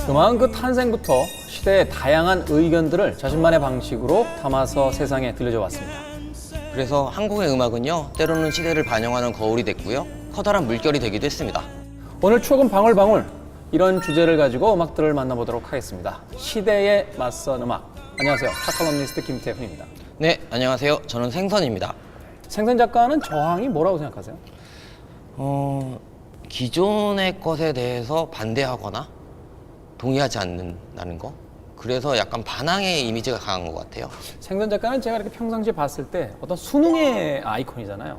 음악은 그 탄생부터 시대의 다양한 의견들을 자신만의 방식으로 담아서 세상에 들려줘 왔습니다. 그래서 한국의 음악은요, 때로는 시대를 반영하는 거울이 됐고요, 커다란 물결이 되기도 했습니다. 오늘 추억은 방울방울, 이런 주제를 가지고 음악들을 만나보도록 하겠습니다. 시대에 맞선 음악. 안녕하세요. 팝컬럼니스트 김태훈입니다. 네, 안녕하세요. 저는 생선입니다. 생선 작가는 저항이 뭐라고 생각하세요? 기존의 것에 대해서 반대하거나 동의하지 않는다는 거. 그래서 약간 반항의 이미지가 강한 것 같아요. 생선 작가는 제가 이렇게 평상시에 봤을 때 어떤 수능의 아이콘이잖아요.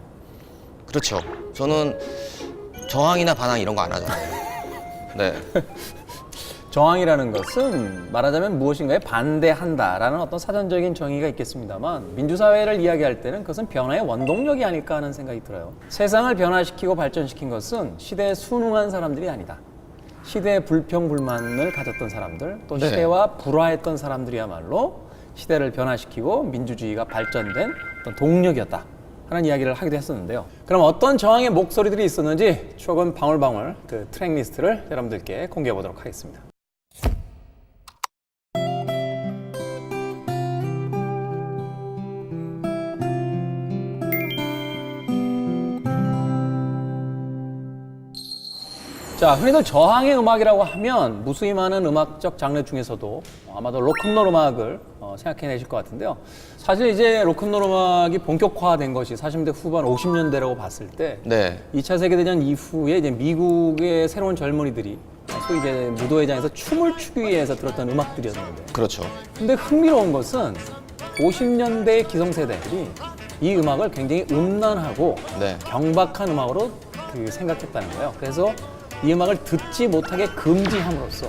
그렇죠. 저는 저항이나 반항 이런 거 안 하잖아요. 네. 저항이라는 것은 말하자면 무엇인가에 반대한다라는 어떤 사전적인 정의가 있겠습니다만, 민주사회를 이야기할 때는 그것은 변화의 원동력이 아닐까 하는 생각이 들어요. 세상을 변화시키고 발전시킨 것은 시대에 순응한 사람들이 아니다. 시대의 불평불만을 가졌던 사람들, 또 네. 시대와 불화했던 사람들이야말로 시대를 변화시키고 민주주의가 발전된 어떤 동력이었다 하는 이야기를 하기도 했었는데요. 그럼 어떤 저항의 목소리들이 있었는지 추억은 방울방울 그 트랙 리스트를 여러분들께 공개해 보도록 하겠습니다. 자, 흔히들 저항의 음악이라고 하면 무수히 많은 음악적 장르 중에서도 아마도 로큰롤 음악을 생각해내실 것 같은데요. 사실 이제 로큰롤 음악이 본격화된 것이 40년대 후반 50년대라고 봤을 때, 네. 2차 세계대전 이후에 이제 미국의 새로운 젊은이들이 소위 이제 무도회장에서 춤을 추기 위해서 들었던 음악들이었는데, 그렇죠. 근데 흥미로운 것은 50년대 기성세대들이 이 음악을 굉장히 음란하고 네. 경박한 음악으로 생각했다는 거예요. 그래서 이 음악을 듣지 못하게 금지함으로써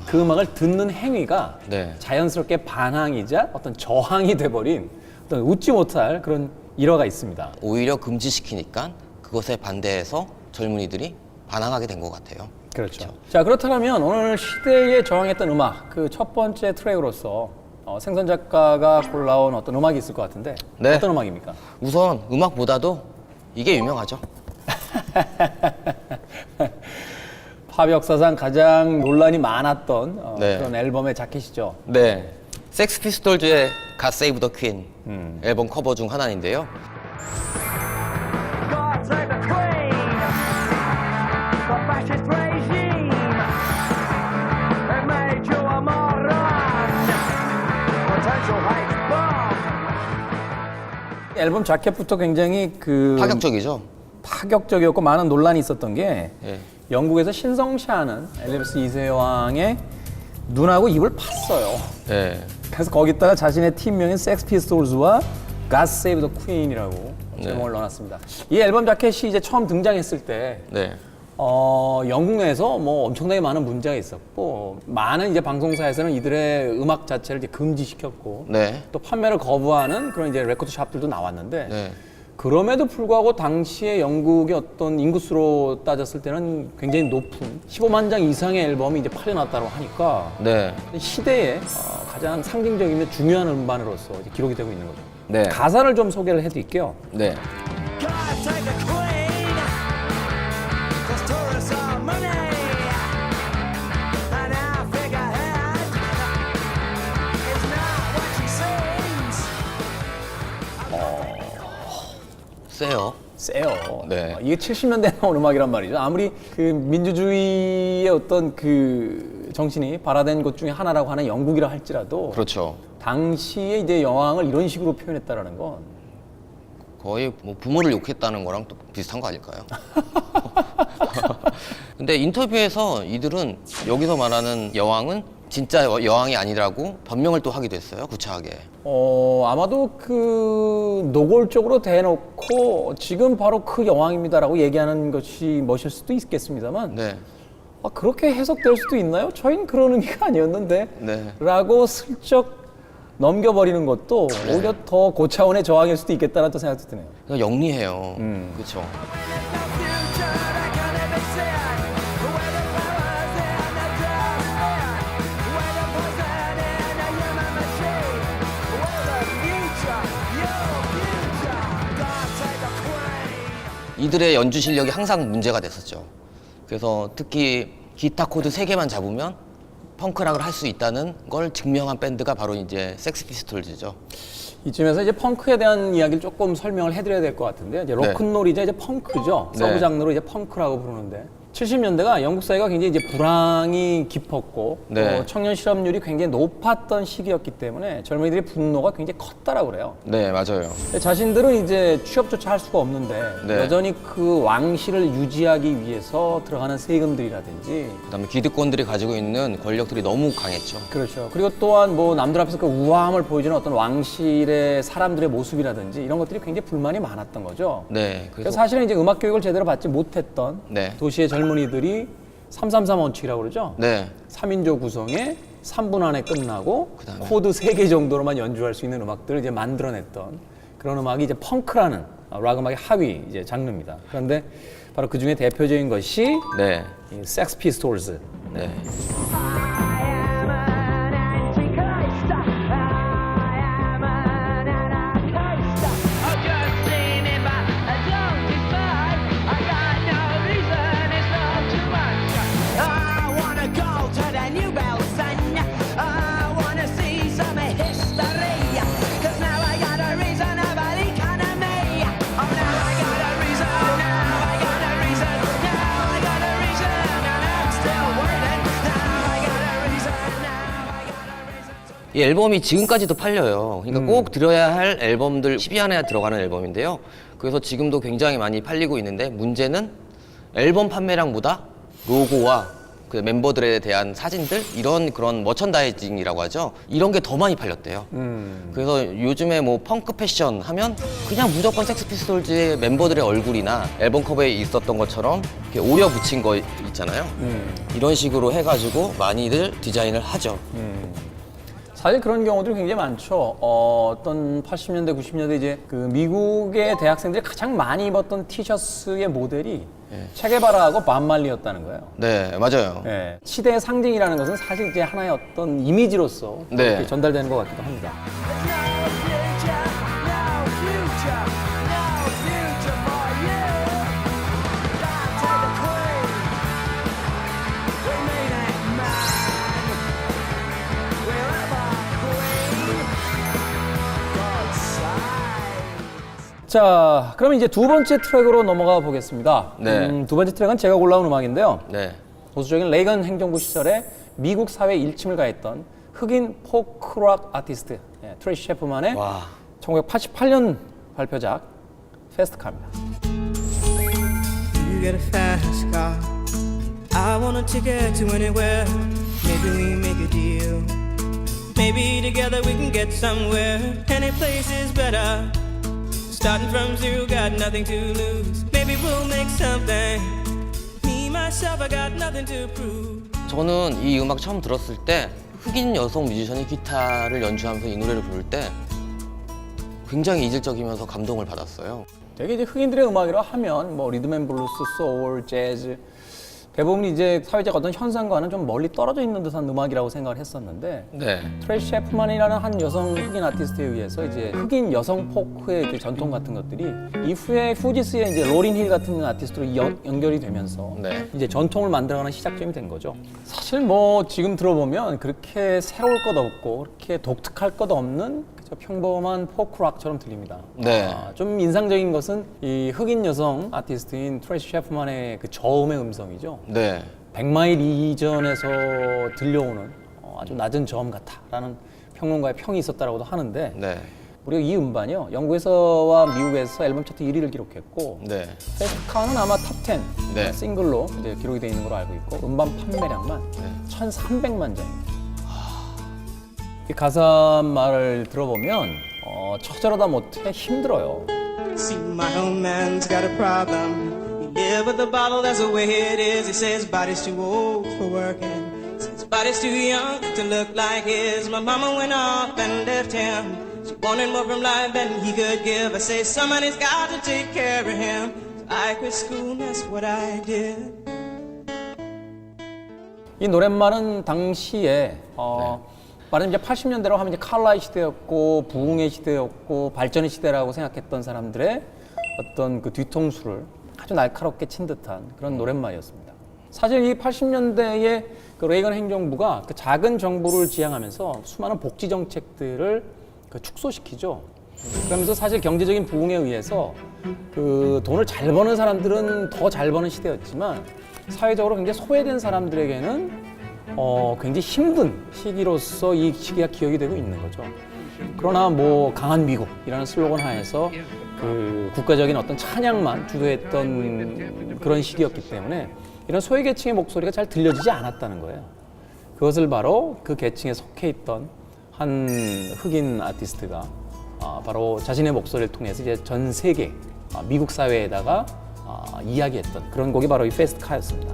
그 음악을 듣는 행위가 네. 자연스럽게 반항이자 어떤 저항이 돼버린 어떤 웃지 못할 그런 일화가 있습니다. 오히려 금지시키니까 그것에 반대해서 젊은이들이 반항하게 된 것 같아요. 그렇죠. 자, 그렇다면 오늘 시대에 저항했던 음악, 그 첫 번째 트랙으로서 생선 작가가 골라온 어떤 음악이 있을 것 같은데, 네. 어떤 음악입니까? 우선 음악보다도 이게 유명하죠. 팝 역사상 가장 논란이 많았던 네. 그런 앨범의 자켓이죠. 네. 섹스 피스톨즈의 God Save the Queen 앨범 커버 중 하나인데요. God save the Queen, the fascist regime, they made you a moron, potential hate bomb. 앨범 자켓부터 굉장히 파격적이죠. 파격적이었고 많은 논란이 있었던 게, 예. 영국에서 신성시하는 엘리자베스 2세 여왕의 눈하고 입을 팠어요. 네. 그래서 거기다가 자신의 팀명인 섹스 피스톨즈와 God Save the Queen이라고 제목을 넣어놨습니다. 이 앨범 자켓이 이제 처음 등장했을 때 네. 영국 내에서 뭐 엄청나게 많은 문제가 있었고, 많은 이제 방송사에서는 이들의 음악 자체를 이제 금지시켰고, 네. 또 판매를 거부하는 그런 이제 레코드 샵들도 나왔는데, 네. 그럼에도 불구하고 당시에 영국의 어떤 인구수로 따졌을 때는 굉장히 높은 15만 장 이상의 앨범이 이제 팔려났다고 하니까 네. 시대의 가장 상징적이며 중요한 음반으로서 이제 기록이 되고 있는 거죠. 네. 가사를 좀 소개를 해드릴게요. 네. God save the Queen, 'cause tourists are money, and our figurehead is not what she seems. 세요. 세요. 네. 이게 70년대에 나온 음악이란 말이죠. 아무리 그 민주주의의 어떤 그 정신이 발화된 곳 중에 하나라고 하는 영국이라 할지라도, 그렇죠. 당시에 이제 여왕을 이런 식으로 표현했다라는 건 거의 뭐 부모를 욕했다는 거랑 또 비슷한 거 아닐까요? 근데 인터뷰에서 이들은 여기서 말하는 여왕은 진짜 여왕이 아니라고 변명을 또 하기도 했어요, 구차하게. 아마도 그 노골적으로 대놓고 지금 바로 그 여왕입니다라고 얘기하는 것이 멋일 수도 있겠습니다만, 네. 그렇게 해석될 수도 있나요? 저희는 그런 의미가 아니었는데 네. 라고 슬쩍 넘겨버리는 것도 오히려 더 고차원의 저항일 수도 있겠다는 또 생각도 드네요. 그냥 영리해요. 그렇죠. No future that can never see it. Where the powers in the dust, where the poison in a human machine. Where the future, your future. God save the Queen. 이들의 연주 실력이 항상 문제가 됐었죠. 그래서 특히 기타 코드 3개만 잡으면 펑크락을 할 수 있다는 걸 증명한 밴드가 바로 이제 섹스 피스톨즈죠. 이쯤에서 이제 펑크에 대한 이야기를 조금 설명을 해드려야 될 것 같은데요. 이제 로큰롤이자 이제 펑크죠. 네. 서브 장르로 이제 펑크라고 부르는데 70년대가 영국 사회가 굉장히 이제 불황이 깊었고 네. 또 청년 실업률이 굉장히 높았던 시기였기 때문에 젊은이들의 분노가 굉장히 컸다라고 그래요. 네, 맞아요. 자신들은 이제 취업조차 할 수가 없는데 네. 여전히 그 왕실을 유지하기 위해서 들어가는 세금들이라든지 그다음에 기득권들이 가지고 있는 권력들이 너무 강했죠. 그렇죠. 그리고 또한 뭐 남들 앞에서 그 우아함을 보여주는 어떤 왕실의 사람들의 모습이라든지 이런 것들이 굉장히 불만이 많았던 거죠. 네, 그래서 사실은 이제 음악 교육을 제대로 받지 못했던 네. 도시의 젊은이들이 333 원칙이라고 그러죠. 네, 3인조 구성에 3분 안에 끝나고 그다음에. 코드 3개 정도로만 연주할 수 있는 음악들을 이제 만들어냈던 그런 음악이 이제 펑크라는 락 음악의 하위 이제 장르입니다. 그런데 바로 그 중에 대표적인 것이 네, 이 섹스 피스톨즈. 네. I am an antichrist. I am an anarchist. I've just seen it, but I don't decide. I got no reason, it's not too much. I wanna go to the New Belsen. I wanna see some history. 'Cause now I got a reason about economy. Oh, now I got a reason. Now I got a reason. Now I got a reason. And I'm still waiting. Now I got a reason. Now I got a reason. 이 앨범이 지금까지도 팔려요. 그러니까 꼭 들어야 할 앨범들 10위 안에 들어가는 앨범인데요. 그래서 지금도 굉장히 많이 팔리고 있는데 문제는 앨범 판매량보다 로고와 그 멤버들에 대한 사진들 이런 그런 머천다이징이라고 하죠. 이런 게 더 많이 팔렸대요. 그래서 요즘에 뭐 펑크 패션 하면 그냥 무조건 섹스 피스톨즈의 멤버들의 얼굴이나 앨범 커버에 있었던 것처럼 이렇게 오려 붙인 거 있잖아요. 이런 식으로 해가지고 많이들 디자인을 하죠. 사실 그런 경우들이 굉장히 많죠. 어떤 80년대, 90년대 이제 그 미국의 대학생들이 가장 많이 입었던 티셔츠의 모델이 체게바라하고 밤말리였다는 거예요. 네, 맞아요. 예. 시대의 상징이라는 것은 사실 이제 하나의 어떤 이미지로서 네. 이렇게 전달되는 것 같기도 합니다. No future, no future, no future for you. Down to the queen, we made it man. We're ever queen, God side. 자, 그럼 이제 두 번째 트랙으로 넘어가 보겠습니다. 네. 두 번째 트랙은 제가 골라온 음악인데요. 네. 보수적인 레이건 행정부 시절에 미국 사회에 일침을 가했던 흑인 포크락 아티스트 트레이시 셰프만의 와. 1988년 발표작 페스트카입니다. You get a fast car. I want a ticket to anywhere. Maybe we make a deal. Maybe together we can get somewhere. Any place is better. Starting from zero, got nothing to lose. Maybe we'll make something. Me, myself, I got nothing to prove. 저는 이 음악 처음 들었을 때 흑인 여성 뮤지션이 기타를 연주하면서 이 노래를 부를 때 굉장히 이질적이면서 감동을 받았어요. 되게 이제 흑인들의 음악이라 하면 뭐 리듬앤블루스, 소울, 재즈 대부분 이제 사회적 어떤 현상과는 좀 멀리 떨어져 있는 듯한 음악이라고 생각을 했었는데 네. 트레이시 셰프만이라는 한 여성 흑인 아티스트에 의해서 이제 흑인 여성 포크의 그 전통 같은 것들이 이후에 후지스의 이제 로린 힐 같은 아티스트로 연결이 되면서 네. 이제 전통을 만들어가는 시작점이 된 거죠. 사실 뭐 지금 들어보면 그렇게 새로울 것 없고 그렇게 독특할 것 없는 그저 평범한 포크락처럼 들립니다. 네. 좀 인상적인 것은 이 흑인 여성 아티스트인 트레이시 셰프만의 그 저음의 음성이죠. 네. 100마일 이전에서 들려오는 아주 낮은 저음 같다라는 평론가의 평이 있었다라고도 하는데 네. 우리가 이 음반이요 영국에서와 미국에서 앨범 차트 1위를 기록했고 네. 페스트카는 아마 탑10 네. 싱글로 이제 기록이 되어 있는 걸로 알고 있고 음반 판매량만 1,300만 장입니다. 이 가사 말을 들어보면 처절하다 못해 힘들어요. See, my old man's got a problem. He live with a bottle, that's the way it is. He says body's too old for working. Says body's too young to look like his. My mama went off and left him. She wanted more from life than he could give. I say somebody's got to take care of him. So I quit school, and that's what I did. 이 노랫말은 당시에 말하자면 이제 80년대라고 하면 이제 칼라의 시대였고 부흥의 시대였고 발전의 시대라고 생각했던 사람들의 어떤 그 뒤통수를 아주 날카롭게 친 듯한 그런 노랫말이었습니다. 사실 이 80년대에 그 레이건 행정부가 그 작은 정부를 지향하면서 수많은 복지 정책들을 그 축소시키죠. 그러면서 사실 경제적인 부흥에 의해서 그 돈을 잘 버는 사람들은 더 잘 버는 시대였지만 사회적으로 굉장히 소외된 사람들에게는 굉장히 힘든 시기로서 이 시기가 기억이 되고 있는 거죠. 그러나 뭐 강한 미국이라는 슬로건 하에서 그 국가적인 어떤 찬양만 주도했던 그런 시기였기 때문에 이런 소외 계층의 목소리가 잘 들려지지 않았다는 거예요. 그것을 바로 그 계층에 속해 있던 한 흑인 아티스트가 바로 자신의 목소리를 통해서 이제 전 세계 미국 사회에다가 이야기했던 그런 곡이 바로 이 Fast Car였습니다.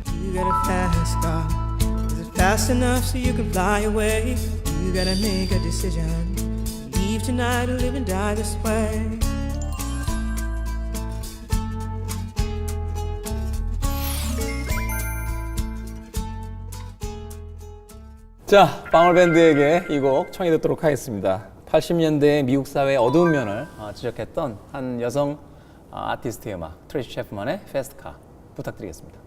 You got a fast car. Is it fast enough so you can fly away? You gotta make a decision. Leave tonight or live and die this way. 자, 방울밴드에게 이 곡 청해 듣도록 하겠습니다. 80년대의 미국 사회의 어두운 면을 지적했던 한 여성 아티스트의 음악, 트레이시 채프만의 Fast Car 부탁드리겠습니다.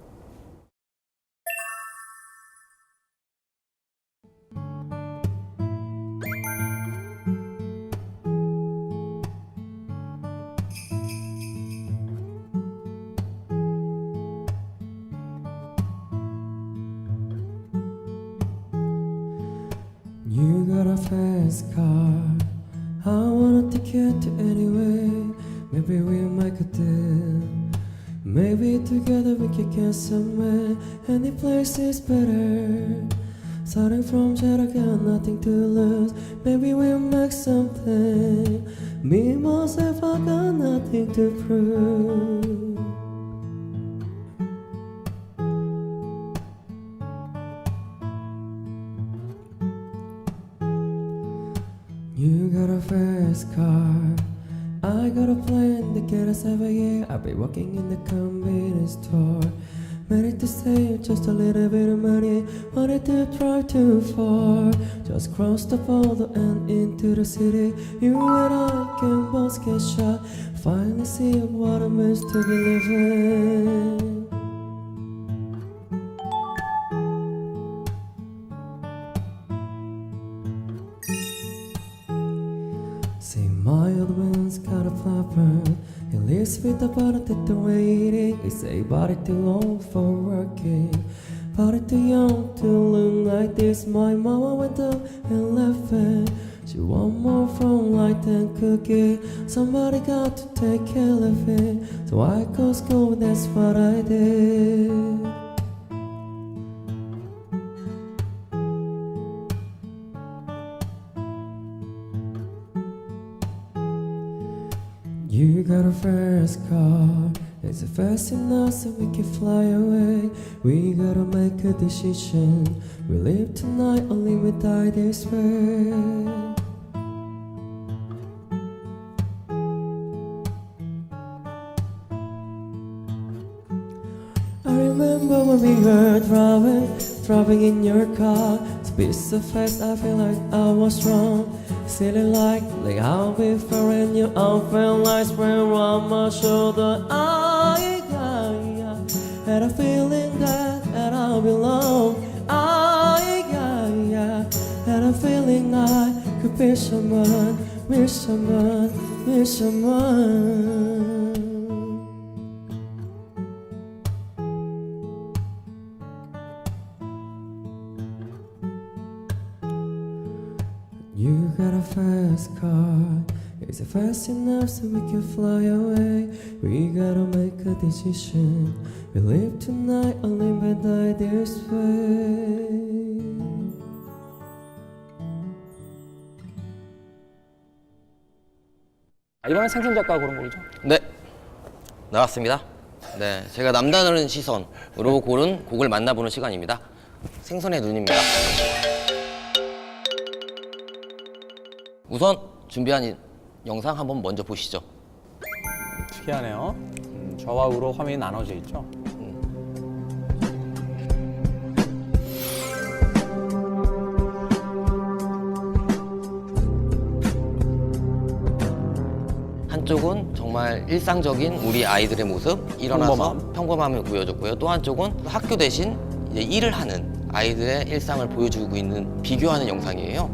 You got a fast car. I wanna take you to anywhere. Maybe we'll make a deal. Maybe together we can get somewhere. Any place is better. Starting from zero, got nothing to lose. Maybe we'll make something. Me myself, I got nothing to prove. You got a fast car. I got a plan to get us over here. I'll be walking in the convenience store. Ready to save just a little bit of money. Wanted to drive too far. Just cross the border and into the city. You and I can both get shot. Finally see what it means to be living. See my old man's got a flapper. He lives with the body that they're waiting. They say body too old for working, body too young to look like this. My mama went up and left it. She want more from light and cookie. Somebody got to take care of it. So I go school, that's what I did. You got a fast car. Is it fast enough so we can fly away? We gotta make a decision. We live tonight, only we die this way. I remember when we were driving in your car. Speed so fast, I feel like I was wrong. Silly like I'll be foreign, your open lights were on my shoulder. I had a feeling that I belong. I had a feeling I could be someone, be someone, be someone. You got a fast car. Is it fast enough so we can fly away? We gotta make a decision. We live tonight, only we die this way. 이번엔 생선 작가가 고른 곡이죠? 네, 나왔습니다. 네, 제가 남다른 시선으로 고른 곡을 만나보는 시간입니다. 생선의 눈입니다. 우선 준비한 영상 한번 먼저 보시죠. 특이하네요. 좌우로 화면이 나눠져 있죠. 한쪽은 정말 일상적인 우리 아이들의 모습, 일어나서 평범함을 보여줬고요. 또 한쪽은 학교 대신 이제 일을 하는 아이들의 일상을 보여주고 있는 비교하는 영상이에요.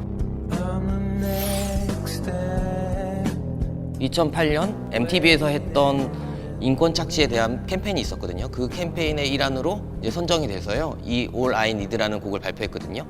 2008년 MTV에서 했던 인권 착취에 대한 캠페인이 있었거든요. 그 캠페인의 일환으로 이제 선정이 돼서요. 이 All I Need라는 곡을 발표했거든요.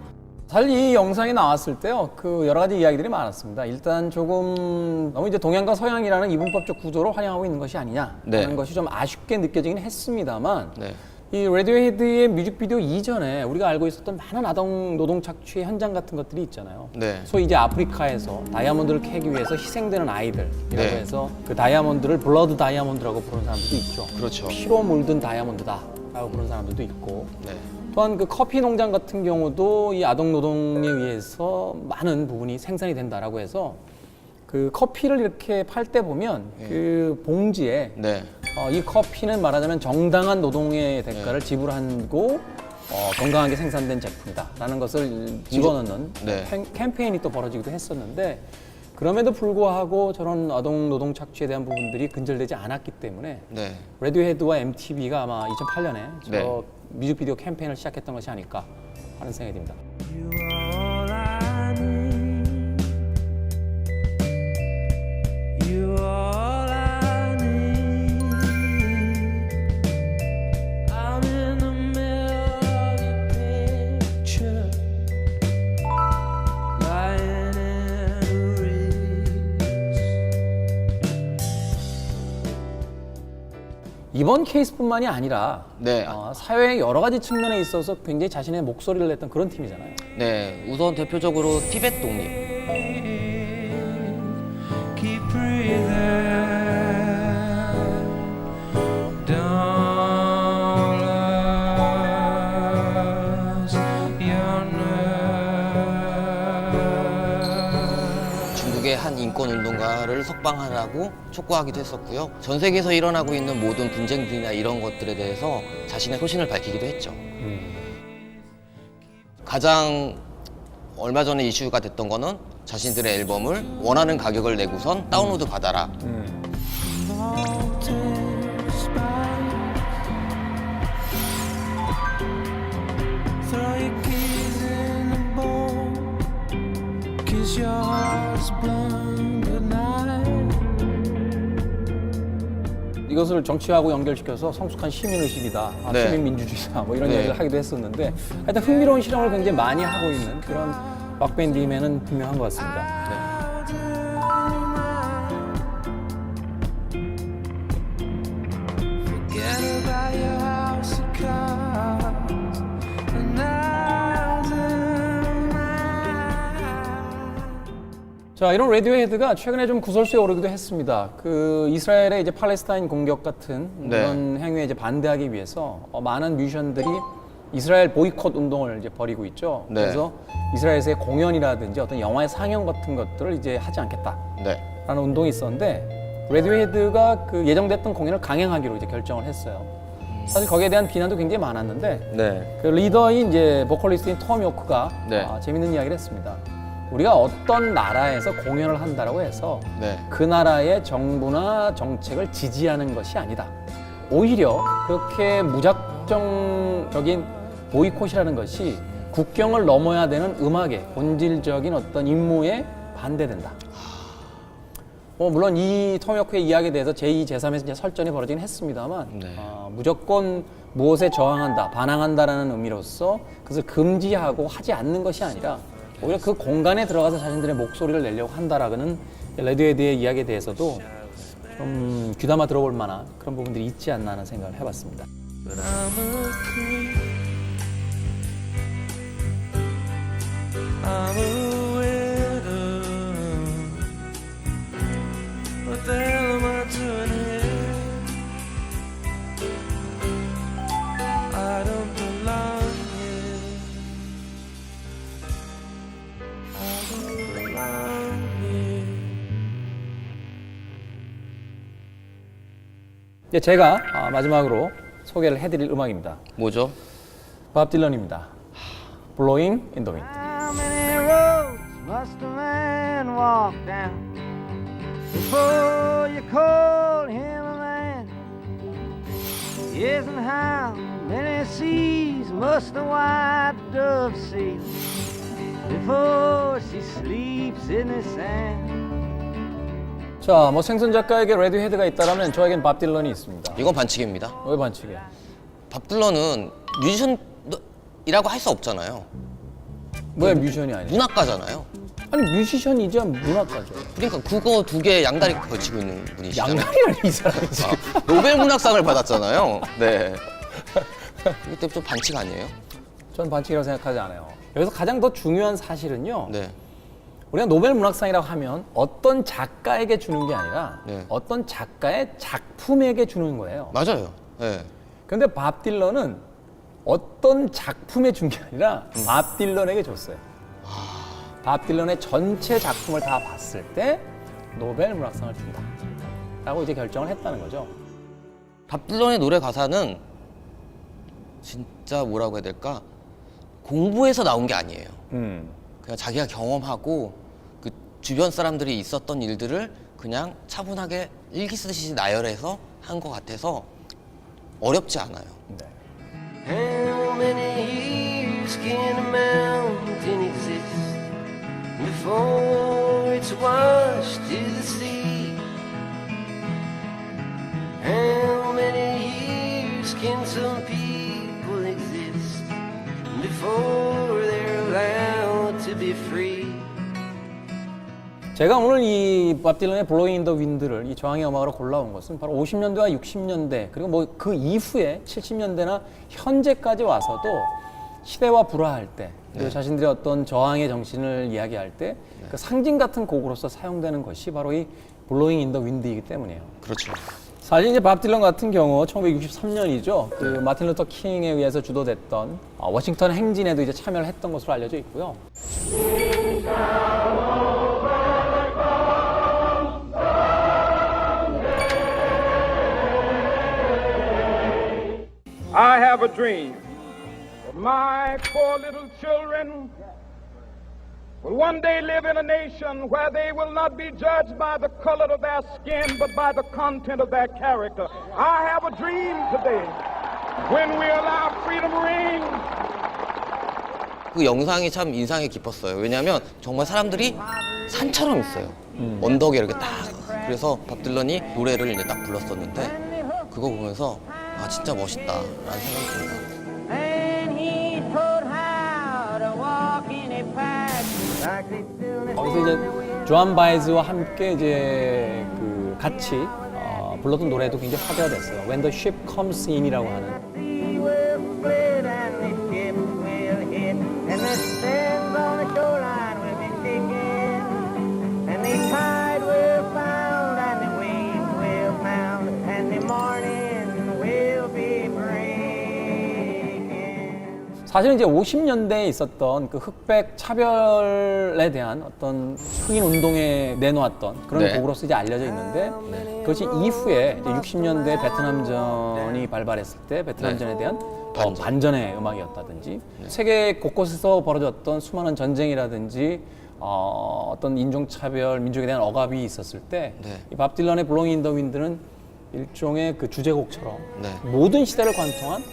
사실 이 영상이 나왔을 때요, 그 여러 가지 이야기들이 많았습니다. 일단 조금 너무 이제 동양과 서양이라는 이분법적 구조를 활용하고 있는 것이 아니냐라는 네. 것이 좀 아쉽게 느껴지긴 했습니다만, 네. 이 레디오헤드의 뮤직비디오 이전에 우리가 알고 있었던 많은 아동 노동 착취의 현장 같은 것들이 있잖아요. 네. 소위 이제 아프리카에서 다이아몬드를 캐기 위해서 희생되는 아이들이라고 네. 해서 그 다이아몬드를 블러드 다이아몬드라고 부르는 사람들도 있죠. 그렇죠. 피로 물든 다이아몬드다라고 부르는 사람들도 있고, 네. 또한 그 커피 농장 같은 경우도 이 아동 노동에 의해서 많은 부분이 생산이 된다라고 해서 그 커피를 이렇게 팔 때 보면 그 봉지에 네. 이 커피는 말하자면 정당한 노동의 대가를 지불하고 건강하게 생산된 제품이다라는 것을 집어넣는 네. 캠페인이 또 벌어지기도 했었는데, 그럼에도 불구하고 저런 아동 노동 착취에 대한 부분들이 근절되지 않았기 때문에 네. 레디오헤드와 MTV가 아마 2008년에 저 네. 뮤직비디오 캠페인을 시작했던 것이 아닐까 하는 생각이 듭니다. You all I need. I'm in the middle of your picture, lying in the reeds. 이번 케이스뿐만이 아니라 네. 사회의 여러 가지 측면에 있어서 굉장히 자신의 목소리를 냈던 그런 팀이잖아요. 네. 우선 대표적으로 티벳 독립. Keep breathing. Don't lose your nerve. 중국의 한 인권 운동가를 석방하라고 촉구하기도 했었고요. 전 세계에서 일어나고 있는 모든 분쟁들이나 이런 것들에 대해서 자신의 소신을 밝히기도 했죠. 가장 얼마 전에 이슈가 됐던 거는 자신들의 앨범을 원하는 가격을 내고선 다운로드 받아라. Throw your keys in the bowl, 'cause your heart's blown tonight. 이것을 정치하고 연결시켜서 성숙한 시민의식이다, 네. 시민민주주의다 뭐 이런 네. 이야기를 하기도 했었는데, 하여튼 흥미로운 실험을 굉장히 많이 하고 있는 그런 락밴드임에는 분명한 것 같습니다. Forget about your house and cars, and 자, 이런 레디오헤드가 최근에 좀 구설수에 오르기도 했습니다. 그 이스라엘의 이제 팔레스타인 공격 같은 네. 그런 행위에 이제 반대하기 위해서 많은 뮤지션들이 이스라엘 보이콧 운동을 이제 벌이고 있죠. 네. 그래서 이스라엘에서의 공연이라든지 어떤 영화의 상영 같은 것들을 이제 하지 않겠다라는 네. 운동이 있었는데, 레디오헤드가 그 예정됐던 공연을 강행하기로 이제 결정을 했어요. 사실 거기에 대한 비난도 굉장히 많았는데, 네. 그 리더인 이제 보컬리스트인 톰 요크가 네. 재밌는 이야기를 했습니다. 우리가 어떤 나라에서 공연을 한다라고 해서 네. 그 나라의 정부나 정책을 지지하는 것이 아니다. 오히려 그렇게 무작정적인 보이콧이라는 것이 국경을 넘어야 되는 음악의 본질적인 어떤 임무에 반대된다. 물론 이 톰 요크의 이야기에 대해서 제2, 제3에서 이제 설전이 벌어지긴 했습니다만, 네. 무조건 무엇에 저항한다, 반항한다라는 의미로서 그것을 금지하고 하지 않는 것이 아니라 오히려 그 공간에 들어가서 자신들의 목소리를 내려고 한다라는 레디오헤드의 이야기에 대해서도 좀 귀담아 들어볼 만한 그런 부분들이 있지 않나 하는 생각을 해봤습니다. but I'm a creep. I'm a widow. What the hell am I doing here? I don't belong here. I don't belong here. 이제 제가 마지막으로 소개를 해드릴 음악입니다. 뭐죠? 밥 딜런입니다. Blowing in the Wind. How many roads must a man walk down before you call says, and how many seas must the white dove sail before she sleeps in the sand? 자, 뭐 생선 작가에게 레디오헤드가 있다라면 저에겐 밥 딜런이 있습니다. 이건 반칙입니다. 왜 반칙이야? 밥 딜런은 뮤지션이라고 할 수 없잖아요. 뭐야 뮤지션이 아니야? 문학가잖아요. 아니 뮤지션이자 문학가죠. 그러니까 그거 두 개 양다리 걸치고 있는 분이시잖아요. 양다리라니 이 사람이 지금. 노벨 문학상을 받았잖아요. 네. 이게 때문에 좀 반칙 아니에요? 저는 반칙이라고 생각하지 않아요. 여기서 가장 더 중요한 사실은요. 네. 우리가 노벨 문학상이라고 하면 어떤 작가에게 주는 게 아니라 네. 어떤 작가의 작품에게 주는 거예요. 맞아요. 네. 그런데 밥 딜런은 어떤 작품에 준 게 아니라 밥 딜런에게 줬어요. 밥 딜런의 전체 작품을 다 봤을 때 노벨 문학상을 준다. 라고 이제 결정을 했다는 거죠. 밥 딜런의 노래 가사는 진짜 뭐라고 해야 될까? 공부해서 나온 게 아니에요. 그냥 자기가 경험하고 그 주변 사람들이 있었던 일들을 그냥 차분하게 일기 쓰듯이 나열해서 한 것 같아서 어렵지 않아요. 네. How many years can a mountain exist before it's washed to the sea? How many years can some people exist before they're allowed to be free? 제가 오늘 이 밥 딜런의 블로잉 인 더 윈드를 이 저항의 음악으로 골라온 것은 바로 50년대와 60년대 그리고 뭐 그 이후에 70년대나 현재까지 와서도 시대와 불화할 때 그리고 자신들의 어떤 저항의 정신을 이야기할 때 그 상징 같은 곡으로서 사용되는 것이 바로 이 블로잉 인 더 윈드이기 때문이에요. 그렇죠. 사실 이제 밥 딜런 같은 경우 1963년이죠. 그 마틴 루터 킹에 의해서 주도됐던 워싱턴 행진에도 이제 참여를 했던 것으로 알려져 있고요. I have a dream that my four little children will one day live in a nation where they will not be judged by the color of their skin, but by the content of their character. I have a dream today when we allow freedom ring. 그 영상이 참 인상이 깊었어요. 왜냐하면 정말 사람들이 산처럼 있어요. 언덕에 이렇게 딱. 그래서 밥 딜런이 노래를 이제 딱 불렀었는데 그거 보면서 아 진짜 멋있다라는 생각이 듭니다. And he taught how to walk in a path like they still live. 거기서 이제 조한 바이즈와 함께 이제 그 같이 불렀던 노래도 굉장히 화제가 됐어요. When the Ship Comes In이라고 하는. sea will split and the ship will hit, and the sands on the shoreline will be shaken, and the tide will found, and the waves will mound, and the morning will be breaking. 사실은 이제 50년대에 있었던 그 흑백 차별에 대한 어떤 흑인 운동에 내놓았던 그런 네. 곡으로서 이제 알려져 있는데 그것이 이후에 이제 60년대 베트남전이 발발했을 때 베트남전에 대한 반전의 음악이었다든지 세계 곳곳에서 벌어졌던 수많은 전쟁이라든지 어떤 인종차별, 민족에 대한 억압이 있었을 때 이 밥 딜런의 블로잉 인 더 윈드는 일종의 그 주제곡처럼 네. 모든 시대를 관통한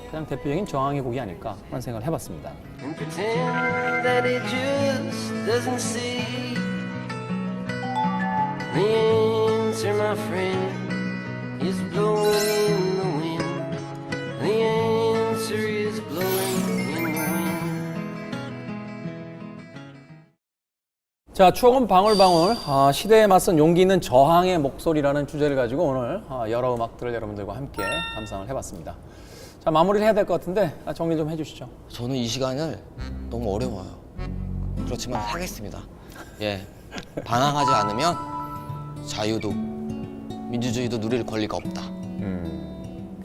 가장 대표적인 저항의 곡이 아닐까 그런 생각을 해봤습니다. And pretend that it just doesn't see. The answer, my friend, is blowing in the wind. The answer is blowing in the wind. 자, 추억은 방울방울, 시대에 맞선 용기 있는 저항의 목소리라는 주제를 가지고 오늘 여러 음악들을 여러분들과 함께 감상을 해봤습니다. 자, 마무리를 해야 될 것 같은데 정리 좀 해주시죠. 저는 이 시간을 너무 어려워요. 그렇지만 하겠습니다. 예, 반항하지 않으면 자유도 민주주의도 누릴 권리가 없다.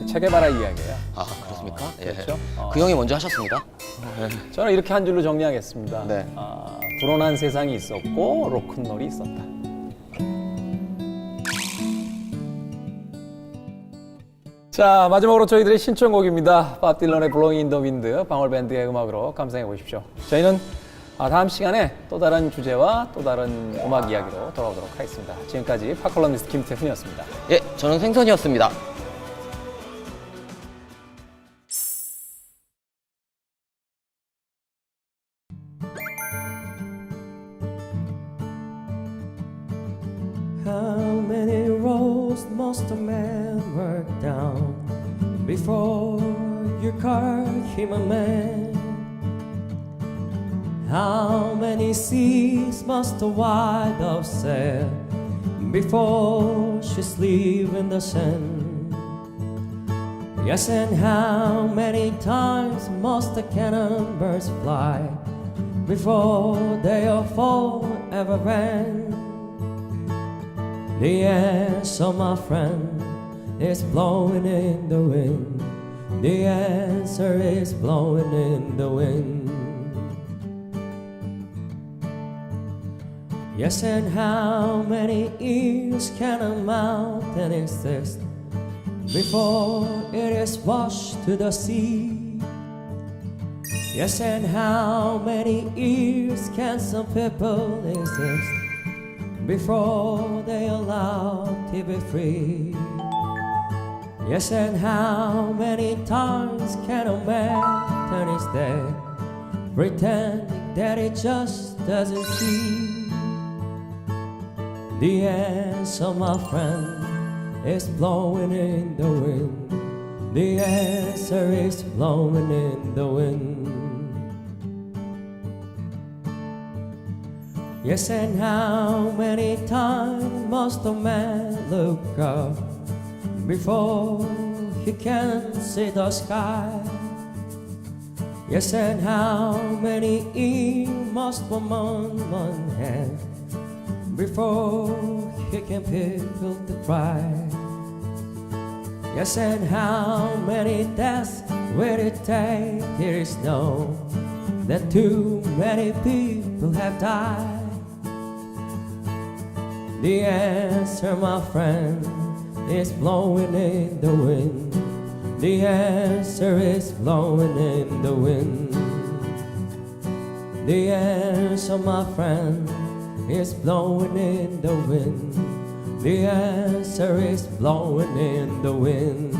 체게바라 이야기예요. 아 그렇습니까? 그렇죠. 그 형이 먼저 하셨습니다. 저는 이렇게 한 줄로 정리하겠습니다. 네. 불온한 세상이 있었고 로큰롤이 있었다. 자, 마지막으로 저희들의 신청곡입니다. 밥 딜런의 블로잉 인 더 윈드 방울밴드의 음악으로 감상해 보십시오. 저희는 다음 시간에 또 다른 주제와 또 다른 음악 이야기로 돌아오도록 하겠습니다. 지금까지 팝컬럼니스트 김태훈이었습니다. 예, 저는 생선이었습니다. How many roads must a man work down before you call him a man? How many seas must a white dove sail before she sleep in the sand? Yes, and how many times must the cannon birds fly before they all forever end? The answer, my friend, is blowing in the wind. The answer is blowing in the wind. Yes, and how many years can a mountain exist before it is washed to the sea? Yes, and how many years can some people exist before they allow to be free? Yes, and how many times can a man turn his head, pretending that he just doesn't see? The answer, my friend, is blowing in the wind. The answer is blowing in the wind. Yes, and how many times must a man look up before he can see the sky? Yes, and how many years must a man have before he can people to cry? Yes, and how many deaths will it take? There is no that too many people have died. The answer, my friend, is blowing in the wind. The answer is blowing in the wind. The answer, my friend, is blowing in the wind. The answer is blowing in the wind.